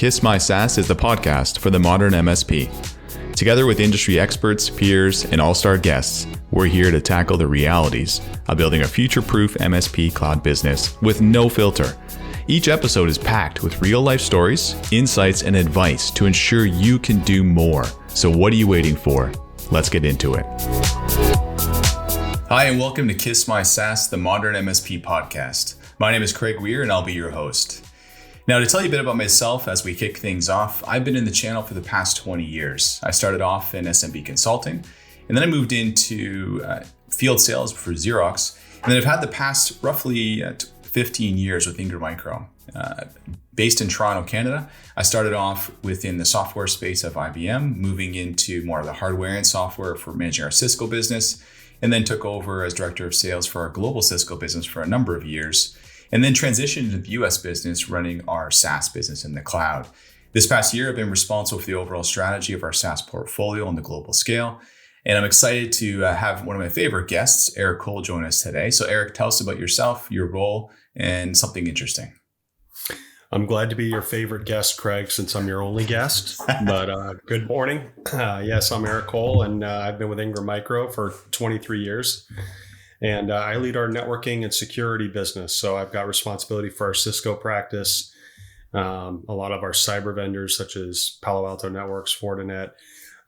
Kiss My SaaS is the podcast for the modern MSP. Together with industry experts, peers, and all-star guests, we're here to tackle the realities of building a future-proof MSP cloud business with no filter. Each episode is packed with real-life stories, insights, and advice to ensure you can do more. So what are you waiting for? Let's get into it. Hi, and welcome to Kiss My SaaS, the modern MSP podcast. My name is Craig Weir, and I'll be your host. Now, to tell you a bit about myself as we kick things off, I've been in the channel for the past 20 years. I started off in SMB consulting, and then I moved into field sales for Xerox. And then I've had the past roughly 15 years with Ingram Micro. Based in Toronto, Canada, I started off within the software space of IBM, moving into more of the hardware and software for managing our Cisco business, and then took over as director of sales for our global Cisco business for a number of years. And then transitioned into the US business, running our SaaS business in the cloud. This past year, I've been responsible for the overall strategy of our SaaS portfolio on the global scale. And I'm excited to have one of my favorite guests, Eric Kohl, join us today. So Eric, tell us about yourself, your role, and something interesting. I'm glad to be your favorite guest, Craig, since I'm your only guest. But good morning. Yes, I'm Eric Kohl, and I've been with Ingram Micro for 23 years. And I lead our networking and security business. So I've got responsibility for our Cisco practice, a lot of our cyber vendors such as Palo Alto Networks, Fortinet,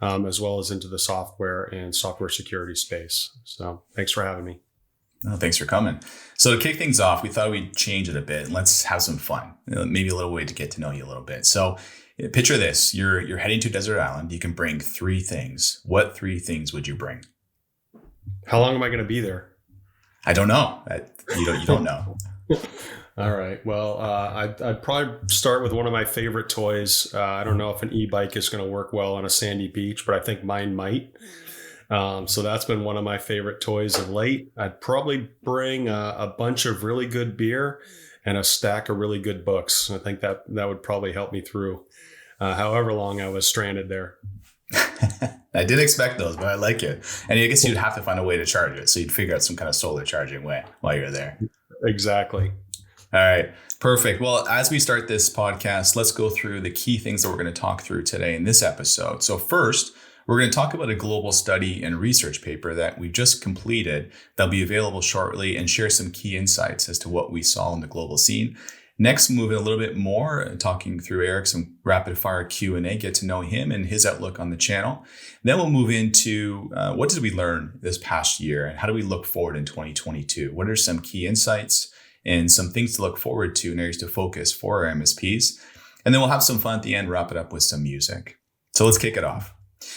as well as into the software and software security space. So thanks for having me. Oh, thanks for coming. So to kick things off, we thought we'd change it a bit and let's have some fun. Maybe a little way to get to know you a little bit. So picture this, you're heading to a desert island. You can bring 3 things. What 3 things would you bring? How long am I going to be there? I don't know. You don't know. All right. Well, I'd probably start with one of my favorite toys. I don't know if an e-bike is going to work well on a sandy beach, but I think mine might. So that's been one of my favorite toys of late. I'd probably bring a bunch of really good beer and a stack of really good books. I think that would probably help me through however long I was stranded there. I didn't expect those, but I like it. And I guess you'd have to find a way to charge it. So you'd figure out some kind of solar charging way while you're there. Exactly. All right. Perfect. Well, as we start this podcast, let's go through the key things that we're going to talk through today in this episode. So first, we're going to talk about a global study and research paper that we've just completed that'll be available shortly and share some key insights as to what we saw in the global scene. Next, moving a little bit more, talking through Eric, some rapid fire Q&A, get to know him and his outlook on the channel. Then we'll move into what did we learn this past year and how do we look forward in 2022? What are some key insights and some things to look forward to and areas to focus for our MSPs? And then we'll have some fun at the end, wrap it up with some music. So let's kick it off.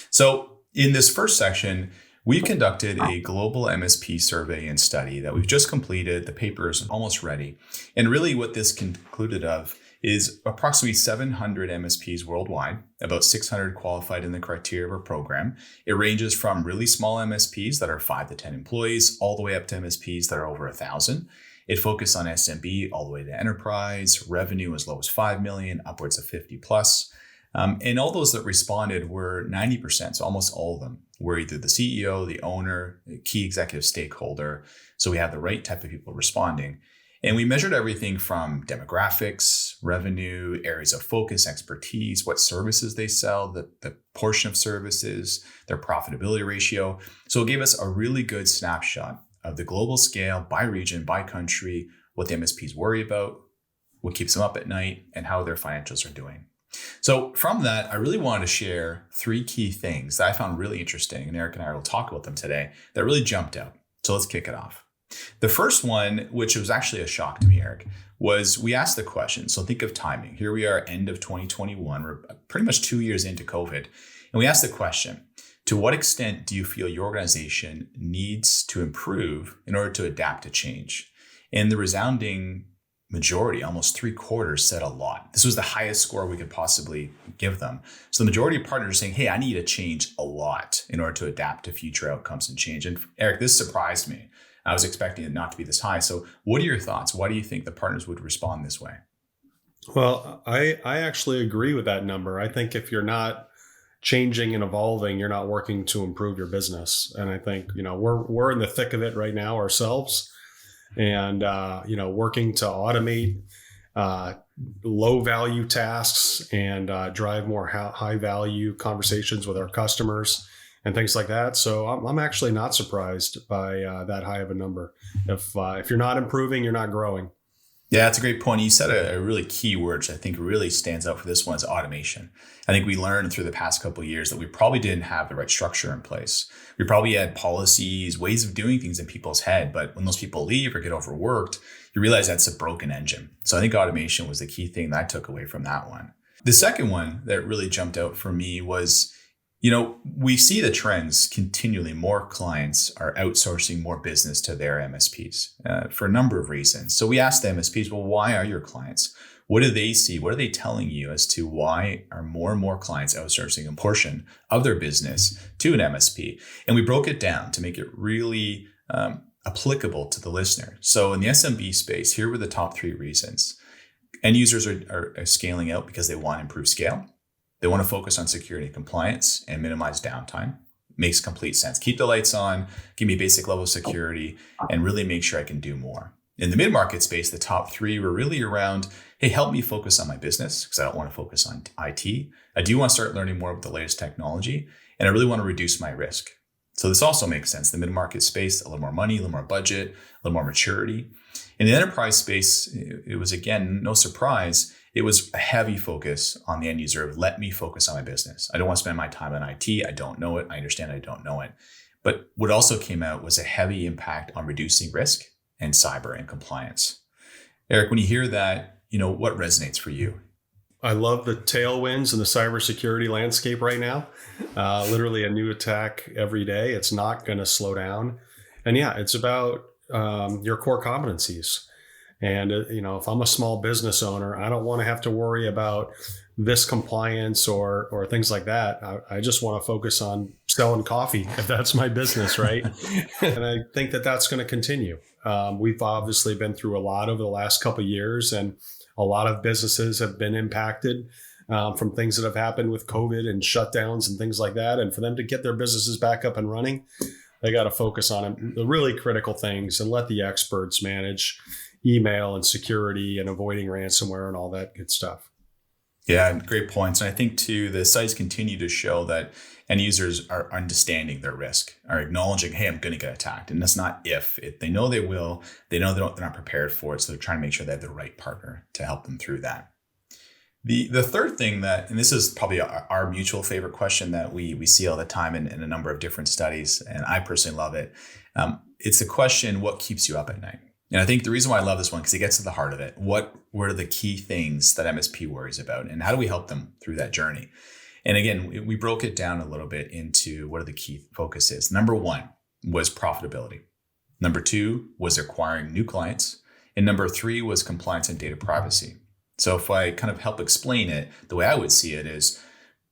So in this first section, we've conducted a global MSP survey and study that we've just completed. The paper is almost ready. And really what this concluded of is approximately 700 MSPs worldwide, about 600 qualified in the criteria of our program. It ranges from really small MSPs that are 5 to 10 employees, all the way up to MSPs that are over 1,000. It focused on SMB all the way to enterprise, revenue as low as 5 million, upwards of 50 plus. And all those that responded were 90%, so almost all of them were either the CEO, the owner, the key executive stakeholder. So we have the right type of people responding. And we measured everything from demographics, revenue, areas of focus, expertise, what services they sell, the portion of services, their profitability ratio. So it gave us a really good snapshot of the global scale by region, by country, what the MSPs worry about, what keeps them up at night, and how their financials are doing. So from that, I really wanted to share 3 key things that I found really interesting, and Eric and I will talk about them today, that really jumped out. So let's kick it off. The first one, which was actually a shock to me, Eric, was we asked the question. So think of timing. Here we are, end of 2021. We're pretty much 2 years into COVID. And we asked the question, to what extent do you feel your organization needs to improve in order to adapt to change? And the resounding majority, almost 3/4, said a lot. This was the highest score we could possibly give them. So the majority of partners are saying, hey, I need to change a lot in order to adapt to future outcomes and change. And Eric, this surprised me. I was expecting it not to be this high. So what are your thoughts? Why do you think the partners would respond this way? Well, I actually agree with that number. I think if you're not changing and evolving, you're not working to improve your business. And I think, we're in the thick of it right now ourselves. And, working to automate low value tasks and drive more high value conversations with our customers and things like that. So I'm actually not surprised by that high of a number. If you're not improving, you're not growing. Yeah, that's a great point. You said a really key word, which I think really stands out for this one, is automation. I think we learned through the past couple of years that we probably didn't have the right structure in place. We probably had policies, ways of doing things in people's head, but when those people leave or get overworked, you realize that's a broken engine. So I think automation was the key thing that I took away from that one. The second one that really jumped out for me was, we see the trends continually. More clients are outsourcing more business to their MSPs for a number of reasons. So we asked the MSPs, well, why are your clients? What do they see? What are they telling you as to why are more and more clients outsourcing a portion of their business to an MSP? And we broke it down to make it really applicable to the listener. So in the SMB space, here were the top 3 reasons. End users are scaling out because they want to improve scale. They want to focus on security and compliance and minimize downtime. Makes complete sense. Keep the lights on, give me basic level of security, and really make sure I can do more. In the mid-market space, the top 3 were really around, hey, help me focus on my business because I don't want to focus on IT. I do want to start learning more about the latest technology, and I really want to reduce my risk. So this also makes sense. The mid-market space, a little more money, a little more budget, a little more maturity. In the enterprise space, it was, again, no surprise, it was a heavy focus on the end user of let me focus on my business. I don't want to spend my time on IT. I don't know it. I understand I don't know it. But what also came out was a heavy impact on reducing risk and cyber and compliance. Eric, when you hear that, what resonates for you? I love the tailwinds in the cybersecurity landscape right now. Literally a new attack every day. It's not going to slow down. And yeah, it's about your core competencies. And, if I'm a small business owner, I don't want to have to worry about this compliance or things like that. I just want to focus on selling coffee if that's my business, right? And I think that that's going to continue. We've obviously been through a lot over the last couple of years, and a lot of businesses have been impacted from things that have happened with COVID and shutdowns and things like that. And for them to get their businesses back up and running, they got to focus on the really critical things and let the experts manage email and security and avoiding ransomware and all that good stuff. Yeah, great points. And I think too, the sites continue to show that end users are understanding their risk, are acknowledging, hey, I'm going to get attacked. And that's not if. They know they will. They know they're not prepared for it. So they're trying to make sure they have the right partner to help them through that. The third thing and this is probably our mutual favorite question that we see all the time in a number of different studies, and I personally love it. It's the question, what keeps you up at night? And I think the reason why I love this one, because it gets to the heart of it. What are the key things that MSP worries about, and how do we help them through that journey? And again, we broke it down a little bit into what are the key focuses. Number 1 was profitability. Number 2 was acquiring new clients. And number 3 was compliance and data privacy. So if I kind of help explain it, the way I would see it is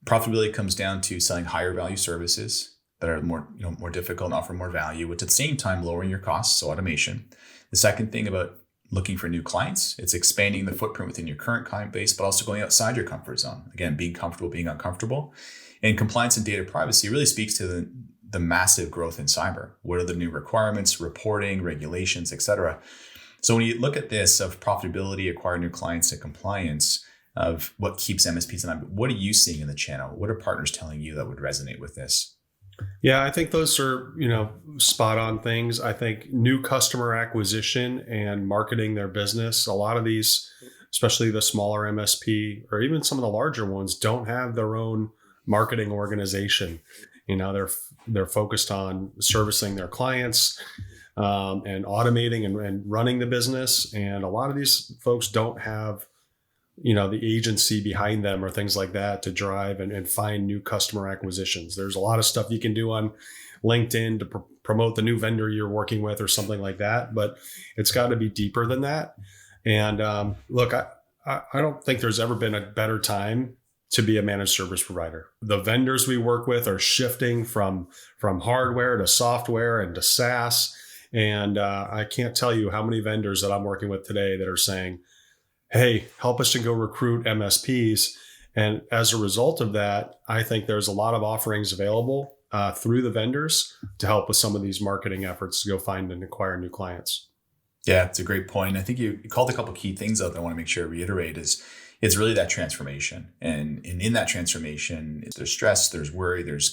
profitability comes down to selling higher value services that are more difficult and offer more value, which at the same time lowering your costs, so automation. The second thing about looking for new clients, it's expanding the footprint within your current client base, but also going outside your comfort zone. Again, being comfortable, being uncomfortable. And compliance and data privacy really speaks to the massive growth in cyber. What are the new requirements, reporting, regulations, et cetera? So when you look at this of profitability, acquire new clients, and compliance, of what keeps MSPs alive, what are you seeing in the channel? What are partners telling you that would resonate with this? Yeah, I think those are, spot on things. I think new customer acquisition and marketing their business. A lot of these, especially the smaller MSP or even some of the larger ones, don't have their own marketing organization. They're focused on servicing their clients and automating and running the business. And a lot of these folks don't have the agency behind them or things like that to drive and find new customer acquisitions. There's a lot of stuff you can do on LinkedIn to promote the new vendor you're working with or something like that, but it's got to be deeper than that. And look, I don't think there's ever been a better time to be a managed service provider. The vendors we work with are shifting from hardware to software and to SaaS. And I can't tell you how many vendors that I'm working with today that are saying, hey, help us to go recruit MSPs. And as a result of that, I think there's a lot of offerings available through the vendors to help with some of these marketing efforts to go find and acquire new clients. Yeah, it's a great point. I think you called a couple key things out that I want to make sure I reiterate is it's really that transformation. And in that transformation, there's stress, there's worry, there's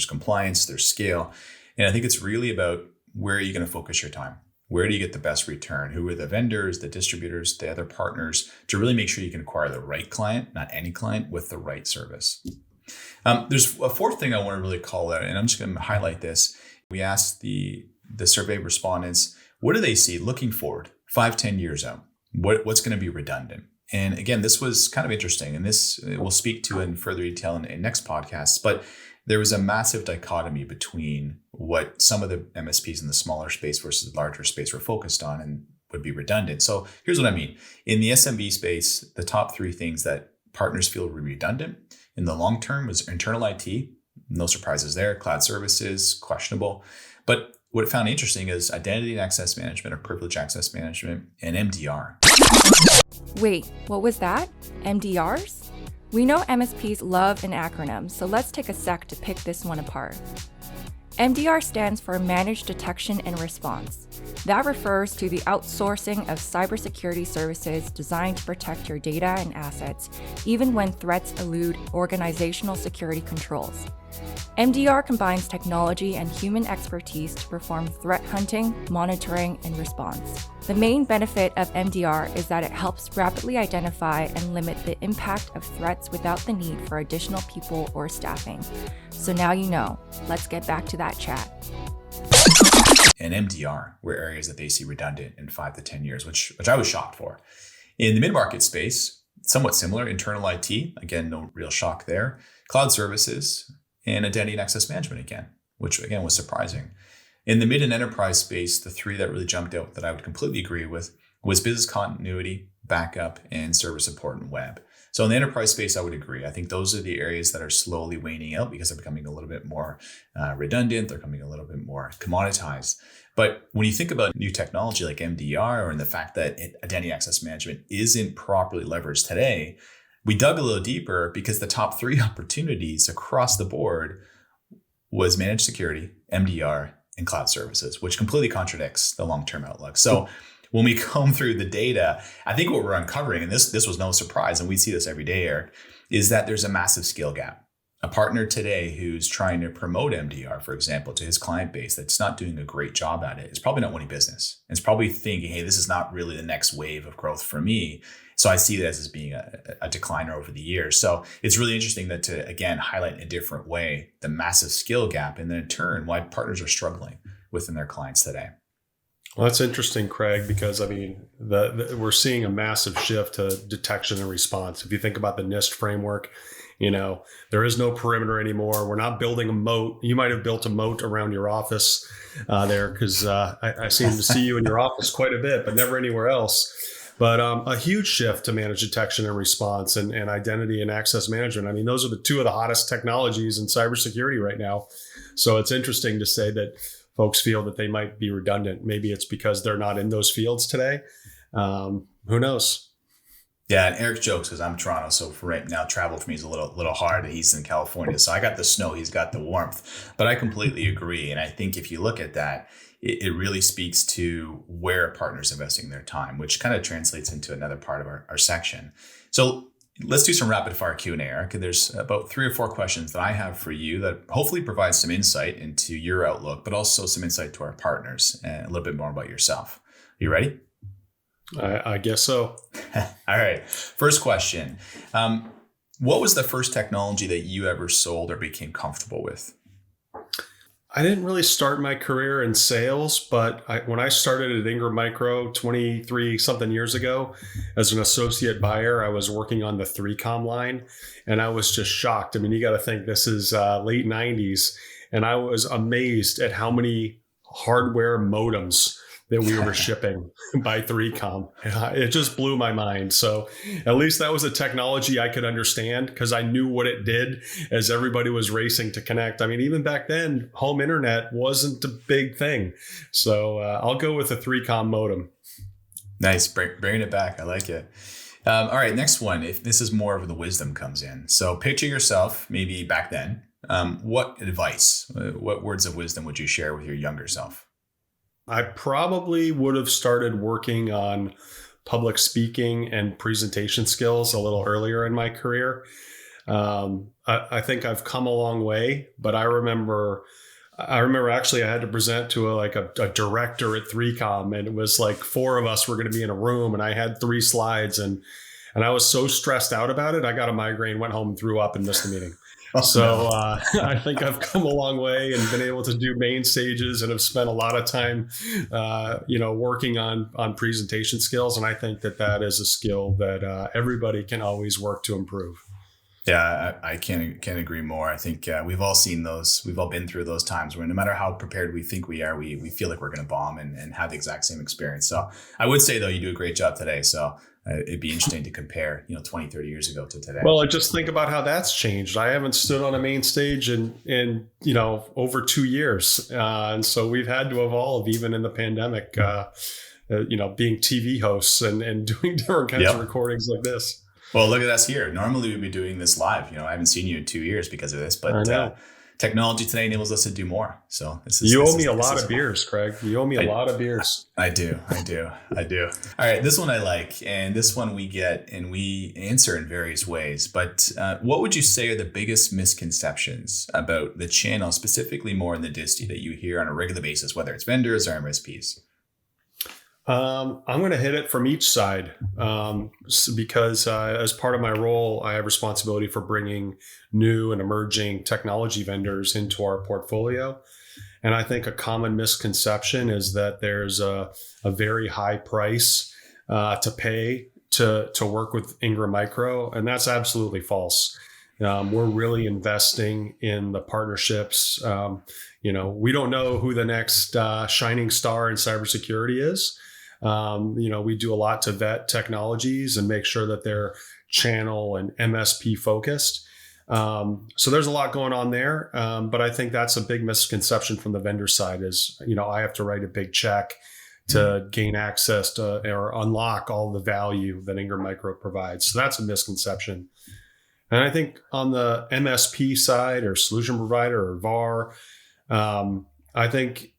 compliance, there's scale. And I think it's really about where are you going to focus your time? Where do you get the best return? Who are the vendors, the distributors, the other partners to really make sure you can acquire the right client, not any client, with the right service. There's a fourth thing I want to really call out, and I'm just going to highlight this. We asked the survey respondents, what do they see looking forward 5-10 years out? What's going to be redundant? And again, this was kind of interesting, and this we'll speak to in further detail in next podcasts, but there was a massive dichotomy between what some of the MSPs in the smaller space versus the larger space were focused on and would be redundant. So here's what I mean. In the SMB space, the top three things that partners feel were redundant in the long term was internal IT, no surprises there, cloud services, questionable. But what it found interesting is identity and access management or privilege access management and MDR. Wait, what was that? MDRs? We know MSPs love an acronym, so let's take a sec to pick this one apart. MDR stands for Managed Detection and Response. That refers to the outsourcing of cybersecurity services designed to protect your data and assets, even when threats elude organizational security controls. MDR combines technology and human expertise to perform threat hunting, monitoring, and response. The main benefit of MDR is that it helps rapidly identify and limit the impact of threats without the need for additional people or staffing. So now you know. Let's get back to that chat. And MDR were areas that they see redundant in 5 to 10 years, which I was shocked for. In the mid-market space, somewhat similar, internal IT, again, no real shock there. Cloud services and identity and access management again, which again was surprising. In the mid and enterprise space, the three that really jumped out that I would completely agree with was business continuity, backup, and server support and web. So in the enterprise space, I would agree. I think those are the areas that are slowly waning out because they're becoming a little bit more redundant. They're becoming a little bit more commoditized. But when you think about new technology like MDR and the fact that identity access management isn't properly leveraged today, we dug a little deeper because the top three opportunities across the board was managed security, MDR, and cloud services, which completely contradicts the long-term outlook. So when we comb through the data, I think what we're uncovering, and this was no surprise, and we see this every day, Eric, is that there's a massive skill gap. A partner today who's trying to promote MDR, for example, to his client base that's not doing a great job at it is probably not winning business. It's probably thinking, hey, this is not really the next wave of growth for me. So I see it as being a decliner over the years. So it's really interesting that to, again, highlight in a different way the massive skill gap and then in turn why partners are struggling within their clients today. Well, that's interesting, Craig, because I mean, we're seeing a massive shift to detection and response. If you think about the NIST framework, there is no perimeter anymore. We're not building a moat. You might have built a moat around your office there because I seem to see you in your office quite a bit, but never anywhere else. But a huge shift to managed detection and response and identity and access management. I mean, those are the two of the hottest technologies in cybersecurity right now. So it's interesting to say that folks feel that they might be redundant. Maybe it's because they're not in those fields today. Who knows? Yeah, and Eric jokes because I'm Toronto, so for right now, travel for me is a little hard. He's in California, so I got the snow, he's got the warmth. But I completely agree, and I think if you look at that, it really speaks to where a partner's investing their time, which kind of translates into another part of our section. So let's do some rapid fire Q&A, Eric. There's about 3 or 4 questions that I have for you that hopefully provide some insight into your outlook, but also some insight to our partners and a little bit more about yourself. You ready? I guess so. All right. First question. What was the first technology that you ever sold or became comfortable with? I didn't really start my career in sales, but when I started at Ingram Micro 23 something years ago as an associate buyer, I was working on the 3Com line and I was just shocked. I mean, you got to think this is late 90s and I was amazed at how many hardware modems that we were shipping by 3Com. It just blew my mind. So at least that was a technology I could understand because I knew what it did as everybody was racing to connect. I mean, even back then, home internet wasn't a big thing. So I'll go with a 3Com modem. Nice. Bringing it back. I like it. All right. Next one. If this is more of the wisdom comes in. So picture yourself maybe back then. What advice, what words of wisdom would you share with your younger self? I probably would have started working on public speaking and presentation skills a little earlier in my career. I think I've come a long way, but I remember actually I had to present to a director at 3Com, and it was like 4 of us were going to be in a room, and I had 3 slides, and I was so stressed out about it, I got a migraine, went home, threw up, and missed the meeting. I think I've come a long way and been able to do main stages, and have spent a lot of time, working on presentation skills. And I think that is a skill that everybody can always work to improve. Yeah, I can't agree more. I think we've all seen those. We've all been through those times where no matter how prepared we think we are, we feel like we're going to bomb and have the exact same experience. So I would say, though, you do a great job today. So it'd be interesting to compare, 20, 30 years ago to today. Well, just think about how that's changed. I haven't stood on a main stage in over 2 years. And so we've had to evolve even in the pandemic, being TV hosts and doing different kinds of recordings like this. Well, look at us here. Normally we'd be doing this live. I haven't seen you in 2 years because of this, but technology today enables us to do more. So you owe me a lot of beers, Craig. You owe me a lot of beers. I do. All right. This one I like, and this one we get and we answer in various ways. But what would you say are the biggest misconceptions about the channel, specifically more in the disty, that you hear on a regular basis, whether it's vendors or MSPs? I'm going to hit it from each side because as part of my role, I have responsibility for bringing new and emerging technology vendors into our portfolio. And I think a common misconception is that there's a very high price to pay to work with Ingram Micro. And that's absolutely false. We're really investing in the partnerships. We don't know who the next shining star in cybersecurity is. We do a lot to vet technologies and make sure that they're channel and MSP focused. So there's a lot going on there. But I think that's a big misconception from the vendor side is, I have to write a big check to gain access to or unlock all the value that Ingram Micro provides. So that's a misconception. And I think on the MSP side or solution provider or VAR, I think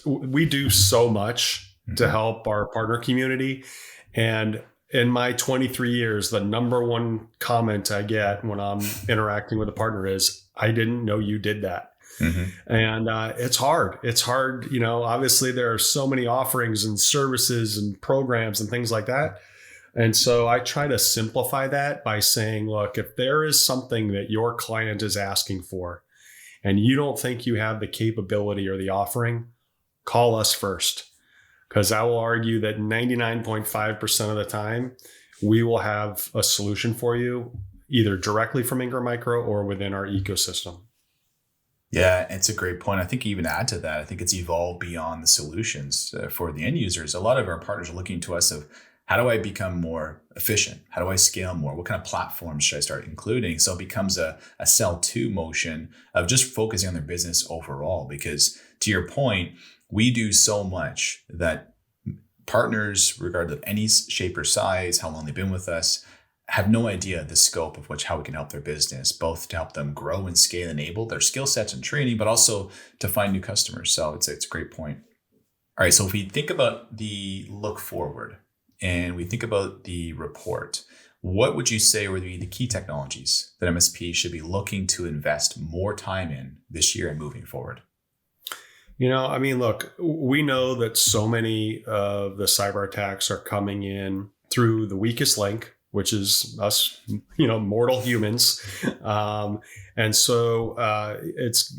we do so much to help our partner community. And in my 23 years, the number one comment I get when I'm interacting with a partner is, I didn't know you did that. Mm-hmm. And it's hard. It's hard. Obviously there are so many offerings and services and programs and things like that. And so I try to simplify that by saying, look, if there is something that your client is asking for and you don't think you have the capability or the offering, call us first. Because I will argue that 99.5% of the time, we will have a solution for you, either directly from Ingram Micro or within our ecosystem. Yeah, it's a great point. I think even add to that, I think it's evolved beyond the solutions for the end users. A lot of our partners are looking to us of, how do I become more efficient? How do I scale more? What kind of platforms should I start including? So it becomes a sell to motion of just focusing on their business overall. Because to your point, we do so much that partners, regardless of any shape or size, how long they've been with us, have no idea the scope of how we can help their business, both to help them grow and scale, enable their skill sets and training, but also to find new customers. So it's a great point. All right. So if we think about the look forward and we think about the report, what would you say would be the key technologies that MSP should be looking to invest more time in this year and moving forward? Look, we know that so many of the cyber attacks are coming in through the weakest link, which is us, mortal humans. And so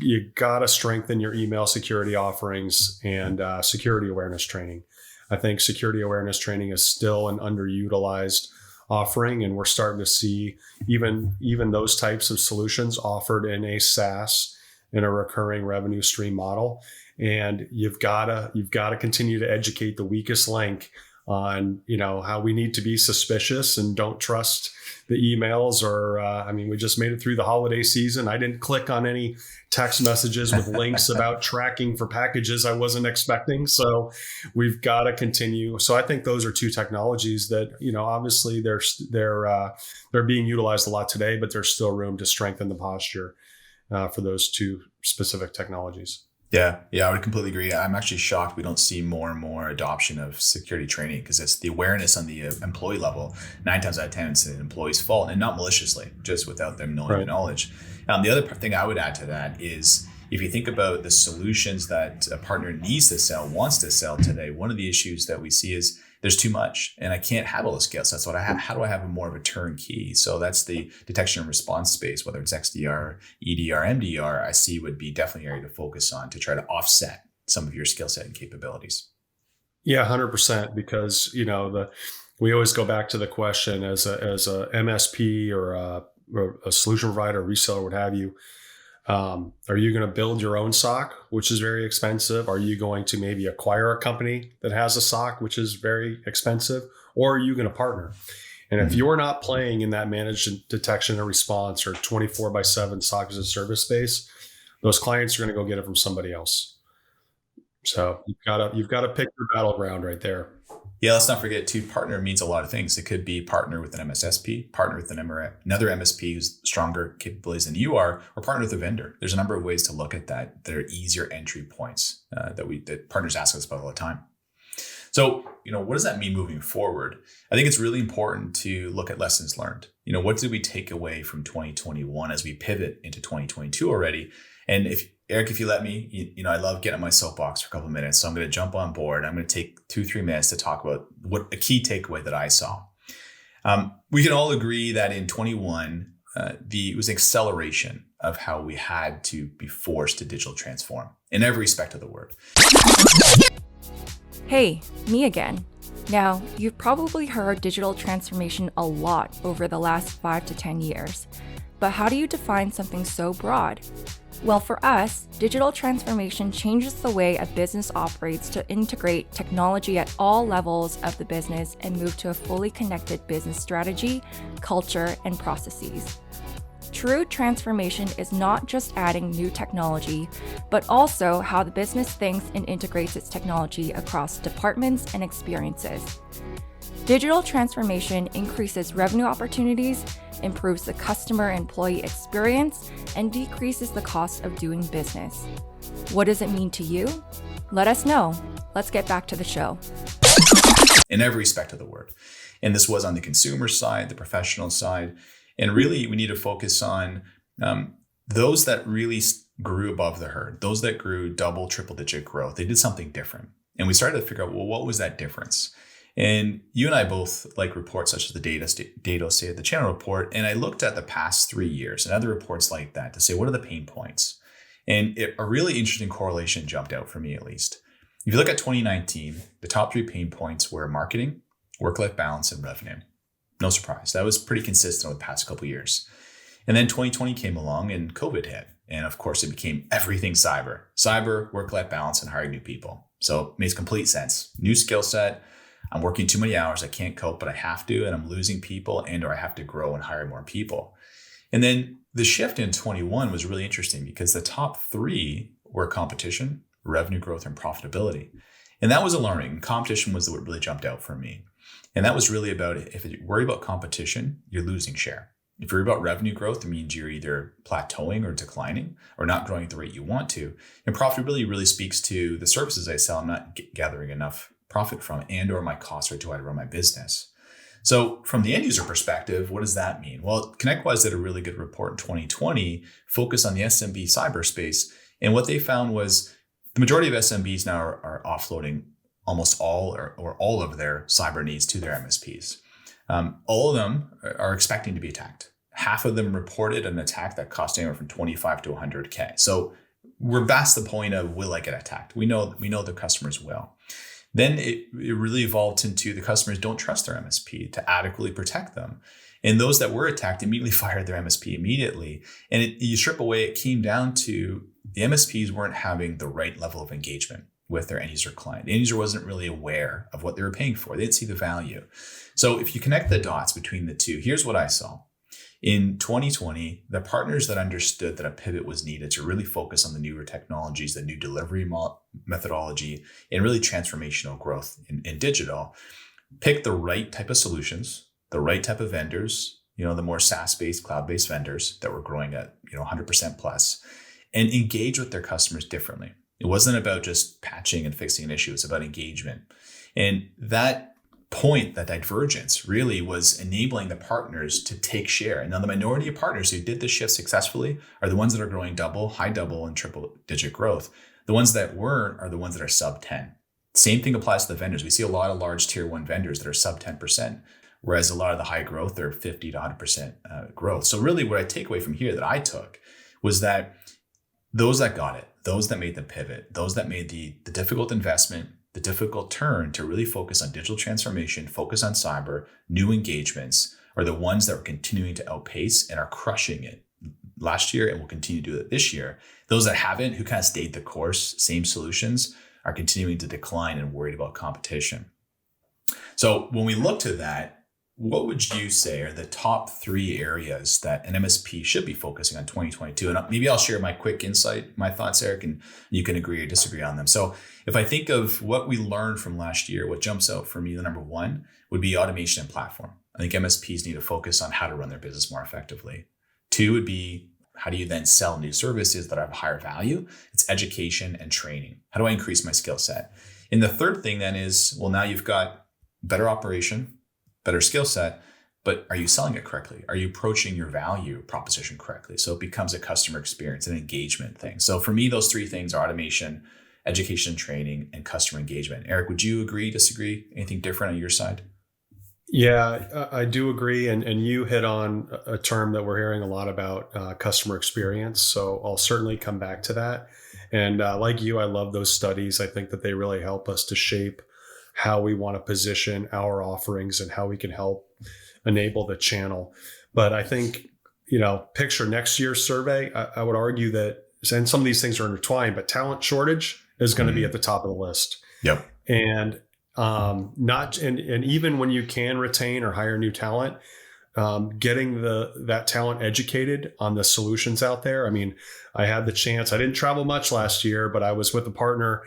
you got to strengthen your email security offerings and security awareness training. I think security awareness training is still an underutilized offering, and we're starting to see even those types of solutions offered in a SaaS, in a recurring revenue stream model. And you've got to continue to educate the weakest link on, how we need to be suspicious and don't trust the emails or, we just made it through the holiday season. I didn't click on any text messages with links about tracking for packages I wasn't expecting. So we've got to continue. So I think those are two technologies that, obviously they're being utilized a lot today, but there's still room to strengthen the posture for those two specific technologies. Yeah, I would completely agree. I'm actually shocked we don't see more and more adoption of security training because it's the awareness on the employee level. 9 times out of 10, it's an employee's fault, and not maliciously, just without them knowing the Right. knowledge. The other thing I would add to that is if you think about the solutions that a partner needs to sell, wants to sell today, one of the issues that we see is there's too much, and I can't have all the scales. That's what I have. How do I have more of a turnkey? So that's the detection and response space, whether it's XDR, EDR, MDR, I see would be definitely an area to focus on to try to offset some of your skill set and capabilities. Yeah, 100%. Because we always go back to the question as a MSP or a solution provider, reseller, what have you. Are you going to build your own SOC, which is very expensive? Are you going to maybe acquire a company that has a SOC, which is very expensive? Or are you going to partner? And if you're not playing in that managed detection and response or 24/7 SOC as a service space, those clients are going to go get it from somebody else. So you've got to pick your battleground right there. Yeah, let's not forget too, partner means a lot of things. It could be partner with an MSSP, partner with another MSP who's stronger capabilities than you are, or partner with a vendor. There's a number of ways to look at that. There are easier entry points that partners ask us about all the time. So, what does that mean moving forward? I think it's really important to look at lessons learned. What did we take away from 2021 as we pivot into 2022 already? And Eric, if you let me, I love getting on my soapbox for a couple of minutes. So I'm going to jump on board. I'm going to take 2-3 minutes to talk about what a key takeaway that I saw. We can all agree that in 21, it was an acceleration of how we had to be forced to digital transform in every respect of the word. Hey, me again. Now, you've probably heard digital transformation a lot over the last 5 to 10 years. But how do you define something so broad? Well, for us, digital transformation changes the way a business operates to integrate technology at all levels of the business and move to a fully connected business strategy, culture, and processes. True transformation is not just adding new technology, but also how the business thinks and integrates its technology across departments and experiences. Digital transformation increases revenue opportunities, improves the customer-employee experience, and decreases the cost of doing business. What does it mean to you? Let us know. Let's get back to the show. In every respect of the word. And this was on the consumer side, the professional side. And really, we need to focus on those that really grew above the herd, those that grew double, triple digit growth. They did something different. And we started to figure out, well, what was that difference? And you and I both like reports such as the Data State of the Channel report. And I looked at the past 3 years and other reports like that to say, what are the pain points? And a really interesting correlation jumped out for me, at least. If you look at 2019, the top 3 pain points were marketing, work-life balance, and revenue. No surprise. That was pretty consistent over the past couple of years. And then 2020 came along and COVID hit. And of course, it became everything cyber, work-life balance, and hiring new people. So it makes complete sense. New skill set. I'm working too many hours. I can't cope, but I have to, and I'm losing people, or I have to grow and hire more people. And then the shift in 21 was really interesting because the top 3 were competition, revenue growth, and profitability. And that was alarming. Competition was what really jumped out for me. And that was really about, if you worry about competition, you're losing share. If you worry about revenue growth, it means you're either plateauing or declining or not growing at the rate you want to. And profitability really speaks to the services I sell. I'm not gathering enough profit from, and or my costs are too high to run my business. So from the end user perspective, what does that mean? Well, ConnectWise did a really good report in 2020, focused on the SMB cyberspace. And what they found was the majority of SMBs now are offloading almost all or all of their cyber needs to their MSPs. All of them are expecting to be attacked. Half of them reported an attack that cost anywhere from 25 to 100K. So we're past the point of, will I get attacked? We know the customers will. Then it really evolved into the customers don't trust their MSP to adequately protect them. And those that were attacked immediately fired their MSP immediately. And you strip away, it came down to the MSPs weren't having the right level of engagement with their end user client. The end user wasn't really aware of what they were paying for. They didn't see the value. So if you connect the dots between the two, here's what I saw. In 2020, the partners that understood that a pivot was needed to really focus on the newer technologies, the new delivery methodology, and really transformational growth in digital, picked the right type of solutions, the right type of vendors, the more SaaS-based, cloud-based vendors that were growing at 100% plus, and engage with their customers differently. It wasn't about just patching and fixing an issue. It's about engagement. And that point, that divergence really was enabling the partners to take share. And now the minority of partners who did this shift successfully are the ones that are growing high double and triple digit growth. The ones that weren't are the ones that are sub 10. Same thing applies to the vendors. We see a lot of large tier one vendors that are sub 10%, whereas a lot of the high growth are 50 to 100% growth. So really what I take away from here that I took was that those that got it, those that made the pivot, those that made the difficult investment, the difficult turn to really focus on digital transformation, focus on cyber, new engagements, are the ones that are continuing to outpace and are crushing it last year and will continue to do it this year. Those that haven't, who kind of stayed the course, same solutions, are continuing to decline and worried about competition. So when we look to that, what would you say are the top 3 areas that an MSP should be focusing on 2022? And maybe I'll share my quick insight, my thoughts, Eric, and you can agree or disagree on them. So if I think of what we learned from last year, what jumps out for me, the number 1 would be automation and platform. I think MSPs need to focus on how to run their business more effectively. 2 would be, how do you then sell new services that have higher value? It's education and training. How do I increase my skill set? And the third thing then is, well, now you've got better operation, better skill set, but are you selling it correctly? Are you approaching your value proposition correctly? So it becomes a customer experience, an engagement thing. So for me, those 3 things are automation, education, training, and customer engagement. Eric, would you agree, disagree? Anything different on your side? Yeah, I do agree. And you hit on a term that we're hearing a lot about, customer experience. So I'll certainly come back to that. And like you, I love those studies. I think that they really help us to shape how we want to position our offerings and how we can help enable the channel. But I think, picture next year's survey, I would argue that, and some of these things are intertwined, but talent shortage is going to be at the top of the list. Yep. And and even when you can retain or hire new talent, getting that talent educated on the solutions out there. I mean, I had the chance, I didn't travel much last year, but I was with a partner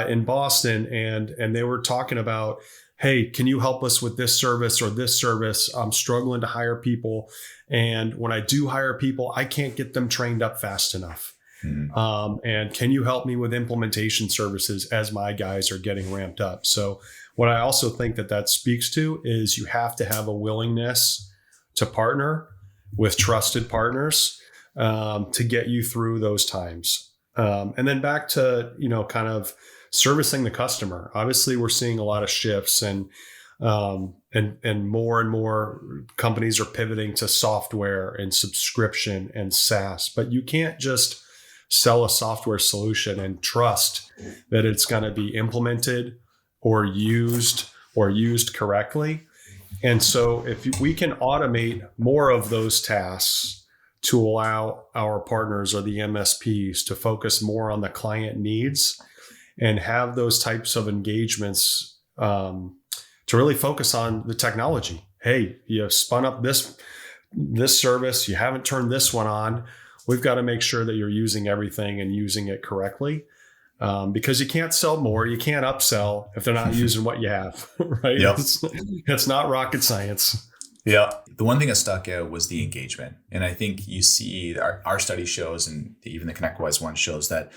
in Boston and they were talking about, hey, can you help us with this service or this service? I'm struggling to hire people. And when I do hire people, I can't get them trained up fast enough. And can you help me with implementation services as my guys are getting ramped up? So what I also think that speaks to is you have to have a willingness to partner with trusted partners to get you through those times. And then back to, kind of servicing the customer. Obviously, we're seeing a lot of shifts and more companies are pivoting to software and subscription and SaaS, but you can't just sell a software solution and trust that it's going to be implemented or used correctly. And so if we can automate more of those tasks to allow our partners or the MSPs to focus more on the client needs and have those types of engagements to really focus on the technology. Hey, you spun up this service, you haven't turned this one on. We've got to make sure that you're using everything and using it correctly, because you can't sell more. You can't upsell if they're not using what you have, right? Yep. It's not rocket science. Yeah. The one thing that stuck out was the engagement. And I think you see our study shows, and even the ConnectWise one shows that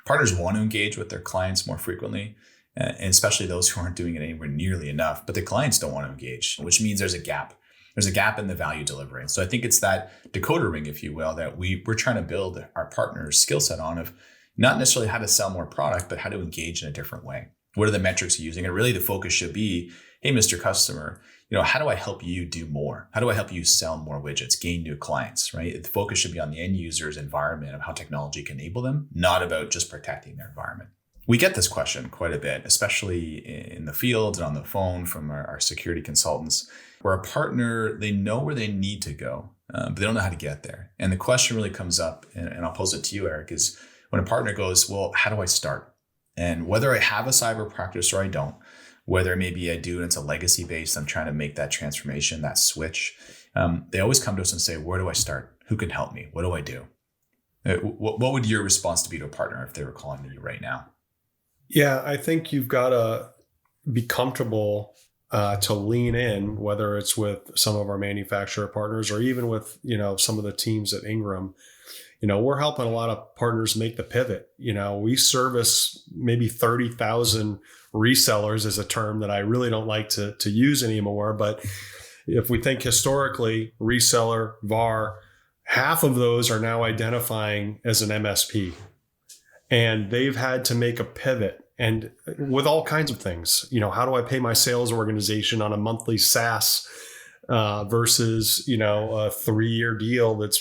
partners want to engage with their clients more frequently, and especially those who aren't doing it anywhere nearly enough, but the clients don't want to engage, which means there's a gap. There's a gap in the value delivery. So I think it's that decoder ring, if you will, that we're trying to build our partners' skill set on, of not necessarily how to sell more product, but how to engage in a different way. What are the metrics you're using? And really the focus should be, hey, Mr. Customer, how do I help you do more? How do I help you sell more widgets, gain new clients, right? The focus should be on the end user's environment of how technology can enable them, not about just protecting their environment. We get this question quite a bit, especially in the field and on the phone from our security consultants, where a partner, they know where they need to go, but they don't know how to get there. And the question really comes up, and I'll pose it to you, Eric, is when a partner goes, well, how do I start? And whether I have a cyber practice or I don't, whether maybe I do and it's a legacy based, I'm trying to make that transformation, that switch, they always come to us and say, where do I start? Who can help me? What do I do? What would your response be to a partner if they were calling to you right now? Yeah, I think you've got to be comfortable to lean in, whether it's with some of our manufacturer partners or even with, some of the teams at Ingram. we're helping a lot of partners make the pivot. We service maybe 30,000 resellers, is a term that I really don't like to use anymore. But if we think historically, reseller, VAR, half of those are now identifying as an MSP. And they've had to make a pivot, and with all kinds of things. How do I pay my sales organization on a monthly SaaS versus, a 3-year deal that's,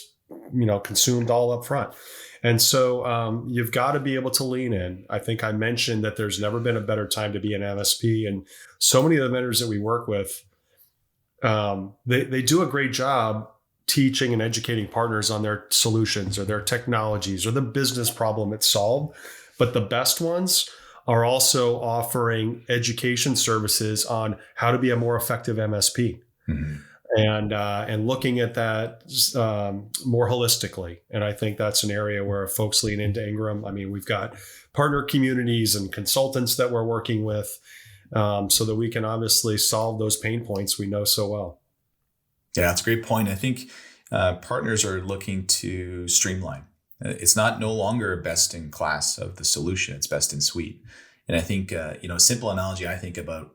consumed all up front? And so you've got to be able to lean in. I think I mentioned that there's never been a better time to be an MSP. And so many of the vendors that we work with, they do a great job teaching and educating partners on their solutions or their technologies or the business problem it's solved. But the best ones are also offering education services on how to be a more effective MSP. Mm-hmm. And looking at that more holistically. And I think that's an area where folks lean into Ingram. I mean, we've got partner communities and consultants that we're working with so that we can obviously solve those pain points we know so well. Yeah, that's a great point. I think partners are looking to streamline. It's no longer best in class of the solution. It's best in suite. And I think, a simple analogy I think about,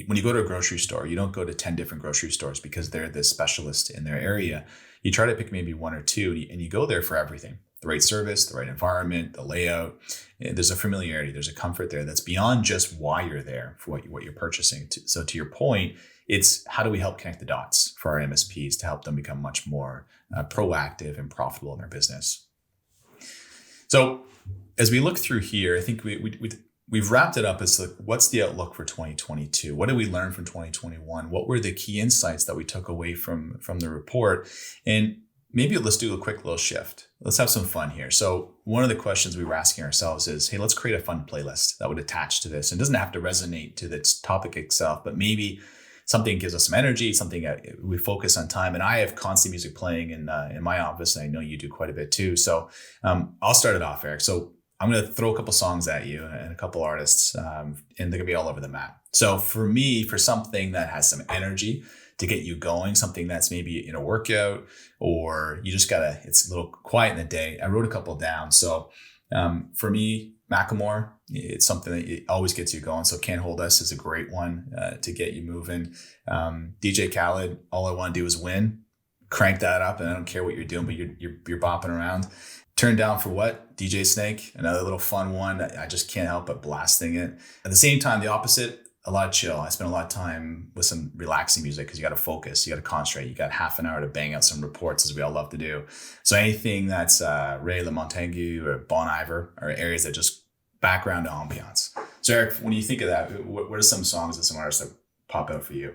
when you go to a grocery store, you don't go to 10 different grocery stores because they're the specialist in their area. You try to pick maybe one or two, and you go there for everything: the right service, the right environment, the layout. There's a familiarity, there's a comfort there that's beyond just why you're there for what you're purchasing. So to your point, it's how do we help connect the dots for our MSPs to help them become much more proactive and profitable in their business. So as we look through here, I think we've wrapped it up as like, what's the outlook for 2022? What did we learn from 2021? What were the key insights that we took away from the report? And maybe let's do a quick little shift. Let's have some fun here. So one of the questions we were asking ourselves is, hey, let's create a fun playlist that would attach to this. It doesn't have to resonate to the topic itself, but maybe something gives us some energy, something we focus on time. And I have constant music playing in my office, and I know you do quite a bit too. So I'll start it off, Eric. So I'm going to throw a couple songs at you and a couple artists, and they're going to be all over the map. So for me, for something that has some energy to get you going, something that's maybe in a workout, or you just it's a little quiet in the day, I wrote a couple down. So for me, Macklemore, it's something that it always gets you going. So Can't Hold Us is a great one to get you moving. DJ Khaled, All I Want to Do Is Win. Crank that up, and I don't care what you're doing, but you're bopping around. Turn Down for What? DJ Snake, another little fun one. I just can't help but blasting it. At the same time, the opposite, a lot of chill. I spend a lot of time with some relaxing music because you got to focus, you got to concentrate, you got half an hour to bang out some reports, as we all love to do. So anything that's Ray LaMontagne or Bon Iver are areas that just background ambiance. So Eric, when you think of that, what are some songs and some artists that pop out for you?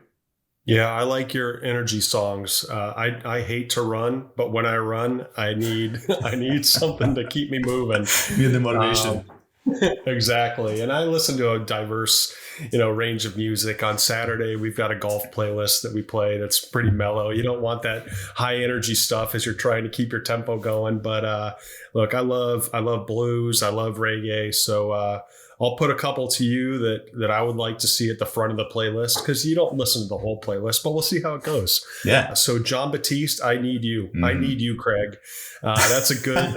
Yeah, I like your energy songs. I hate to run, but when I run, I need something to keep me moving. You need the motivation. Exactly. And I listen to a diverse, range of music. On Saturday, we've got a golf playlist that we play that's pretty mellow. You don't want that high energy stuff as you're trying to keep your tempo going. But look, I love blues. I love reggae. So I'll put a couple to you that I would like to see at the front of the playlist, because you don't listen to the whole playlist, but we'll see how it goes. Yeah. So John Batiste, I Need You. Mm-hmm. I Need You, Craig. That's a good.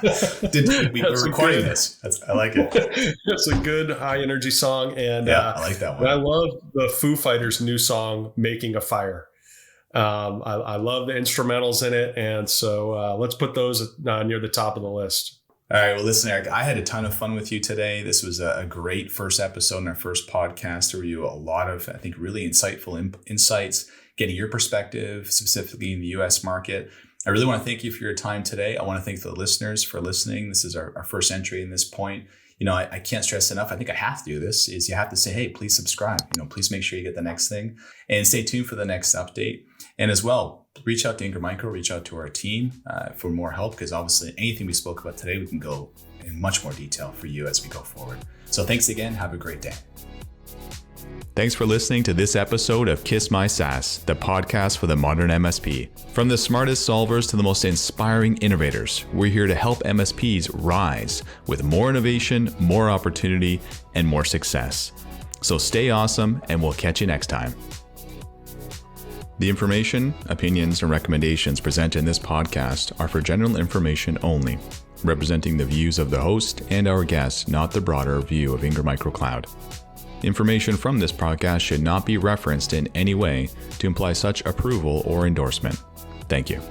We're recording this. I like it. That's a good high energy song, and I like that one. I love the Foo Fighters' new song, "Making a Fire." I love the instrumentals in it, and so let's put those near the top of the list. All right. Well, listen, Eric, I had a ton of fun with you today. This was a great first episode in our first podcast to review a lot of, I think, really insightful insights, getting your perspective specifically in the U.S. market. I really want to thank you for your time today. I want to thank the listeners for listening. This is our first entry in this point. I can't stress enough. I think I have to do this, is you have to say, hey, please subscribe. Please make sure you get the next thing, and stay tuned for the next update. And as well, reach out to Ingram Micro, reach out to our team for more help, because obviously anything we spoke about today, we can go in much more detail for you as we go forward. So thanks again. Have a great day. Thanks for listening to this episode of Kiss My SaaS, the podcast for the modern MSP. From the smartest solvers to the most inspiring innovators, we're here to help MSPs rise with more innovation, more opportunity, and more success. So stay awesome, and we'll catch you next time. The information, opinions, and recommendations presented in this podcast are for general information only, representing the views of the host and our guests, not the broader view of Ingram Micro Cloud. Information from this podcast should not be referenced in any way to imply such approval or endorsement. Thank you.